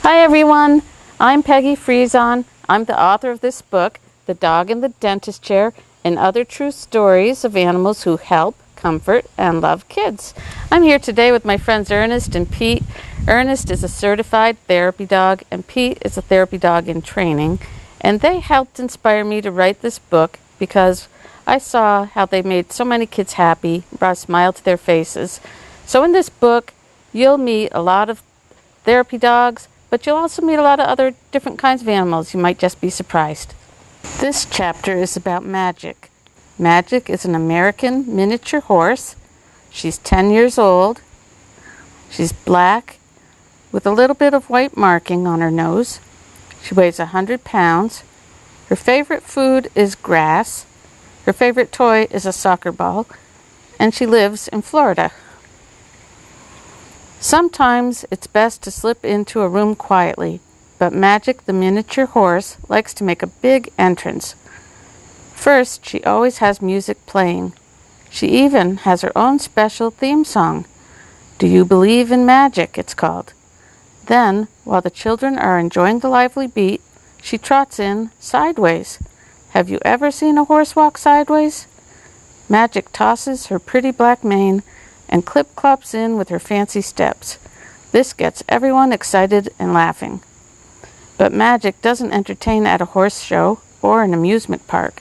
Hi everyone, I'm Peggy Frezon. I'm the author of this book, The Dog in the Dentist Chair, and Other True Stories of Animals Who Help, Comfort, and Love Kids. I'm here today with my friends Ernest and Pete. Ernest is a certified therapy dog, and Pete is a therapy dog in training. And they helped inspire me to write this book because I saw how they made so many kids happy, brought a smile to their faces. So in this book, you'll meet a lot of therapy dogs, but you'll also meet a lot of other different kinds of animals. You might just be surprised. This chapter is about Magic. Magic is an American miniature horse. She's 10 years old. She's black with a little bit of white marking on her nose. She weighs 100 pounds. Her favorite food is grass. Her favorite toy is a soccer ball. And she lives in Florida. Sometimes it's best to slip into a room quietly, but Magic, the miniature horse, likes to make a big entrance. First, she always has music playing. She even has her own special theme song. Do You Believe in Magic, it's called. Then, while the children are enjoying the lively beat, she trots in sideways. Have you ever seen a horse walk sideways? Magic tosses her pretty black mane and clip-clops in with her fancy steps. This gets everyone excited and laughing. But Magic doesn't entertain at a horse show or an amusement park.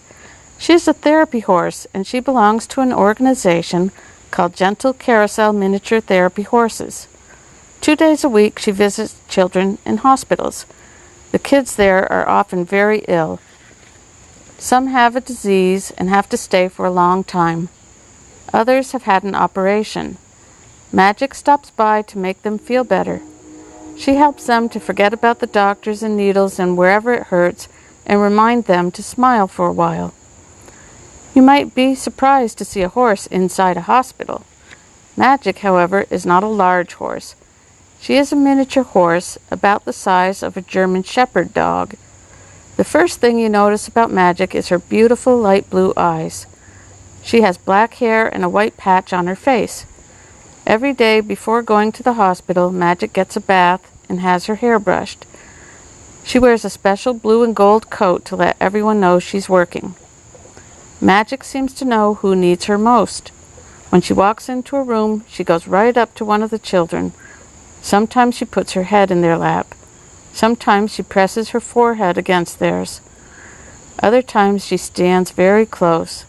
She's a therapy horse, and she belongs to an organization called Gentle Carousel Miniature Therapy Horses. 2 days a week she visits children in hospitals. The kids there are often very ill. Some have a disease and have to stay for a long time. Others have had an operation. Magic stops by to make them feel better. She helps them to forget about the doctors and needles and wherever it hurts and remind them to smile for a while. You might be surprised to see a horse inside a hospital. Magic, however, is not a large horse. She is a miniature horse about the size of a German Shepherd dog. The first thing you notice about Magic is her beautiful light blue eyes. She has black hair and a white patch on her face. Every day before going to the hospital, Magic gets a bath and has her hair brushed. She wears a special blue and gold coat to let everyone know she's working. Magic seems to know who needs her most. When she walks into a room, she goes right up to one of the children. Sometimes she puts her head in their lap. Sometimes she presses her forehead against theirs. Other times she stands very close.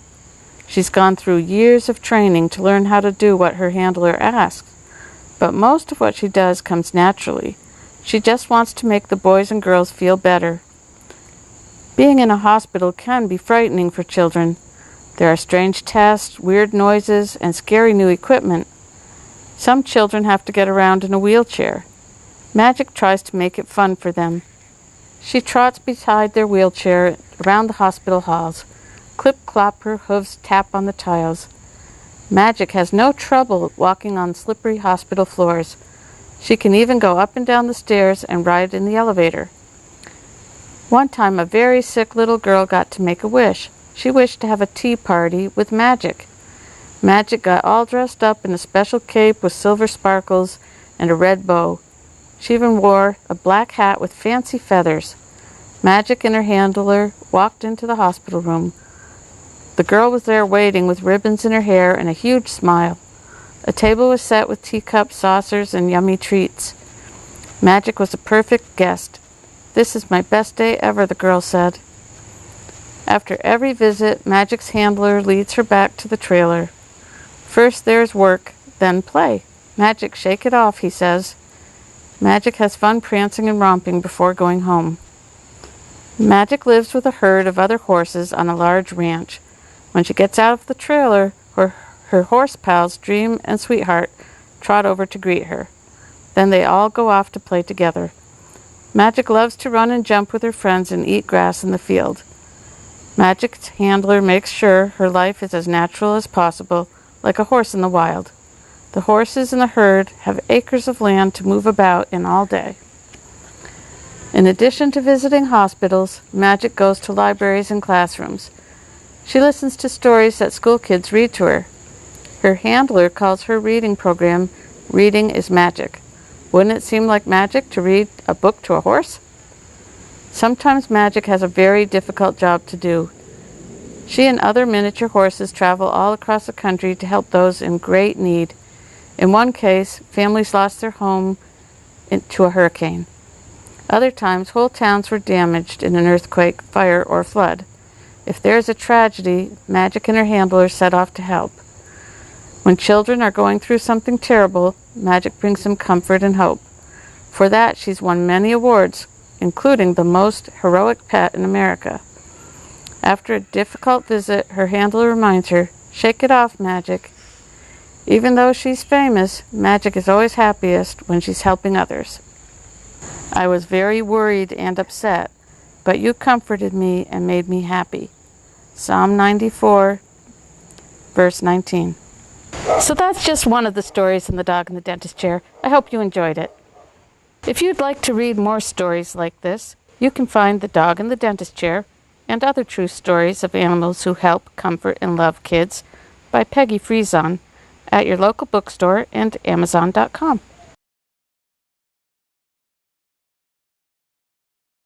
She's gone through years of training to learn how to do what her handler asks, but most of what she does comes naturally. She just wants to make the boys and girls feel better. Being in a hospital can be frightening for children. There are strange tests, weird noises, and scary new equipment. Some children have to get around in a wheelchair. Magic tries to make it fun for them. She trots beside their wheelchair around the hospital halls. Clip-clop, her hooves tap on the tiles. Magic has no trouble walking on slippery hospital floors. She can even go up and down the stairs and ride in the elevator. One time a very sick little girl got to make a wish. She wished to have a tea party with Magic. Magic got all dressed up in a special cape with silver sparkles and a red bow. She even wore a black hat with fancy feathers. Magic and her handler walked into the hospital room. The girl was there waiting with ribbons in her hair and a huge smile. A table was set with teacups, saucers, and yummy treats. Magic was a perfect guest. "This is my best day ever," the girl said. After every visit, Magic's handler leads her back to the trailer. First there's work, then play. "Magic, shake it off," he says. Magic has fun prancing and romping before going home. Magic lives with a herd of other horses on a large ranch. When she gets out of the trailer, her horse pals, Dream and Sweetheart, trot over to greet her. Then they all go off to play together. Magic loves to run and jump with her friends and eat grass in the field. Magic's handler makes sure her life is as natural as possible, like a horse in the wild. The horses in the herd have acres of land to move about in all day. In addition to visiting hospitals, Magic goes to libraries and classrooms. She listens to stories that school kids read to her. Her handler calls her reading program Reading is Magic. Wouldn't it seem like magic to read a book to a horse? Sometimes Magic has a very difficult job to do. She and other miniature horses travel all across the country to help those in great need. In one case, families lost their home to a hurricane. Other times, whole towns were damaged in an earthquake, fire, or flood. If there is a tragedy, Magic and her handlers set off to help. When children are going through something terrible, Magic brings them comfort and hope. For that, she's won many awards, including the most heroic pet in America. After a difficult visit, her handler reminds her, "Shake it off, Magic." Even though she's famous, Magic is always happiest when she's helping others. I was very worried and upset, but you comforted me and made me happy. Psalm 94, verse 19. So that's just one of the stories in The Dog in the Dentist Chair. I hope you enjoyed it. If you'd like to read more stories like this, you can find The Dog in the Dentist Chair and other true stories of animals who help, comfort, and love kids by Peggy Frezon at your local bookstore and Amazon.com.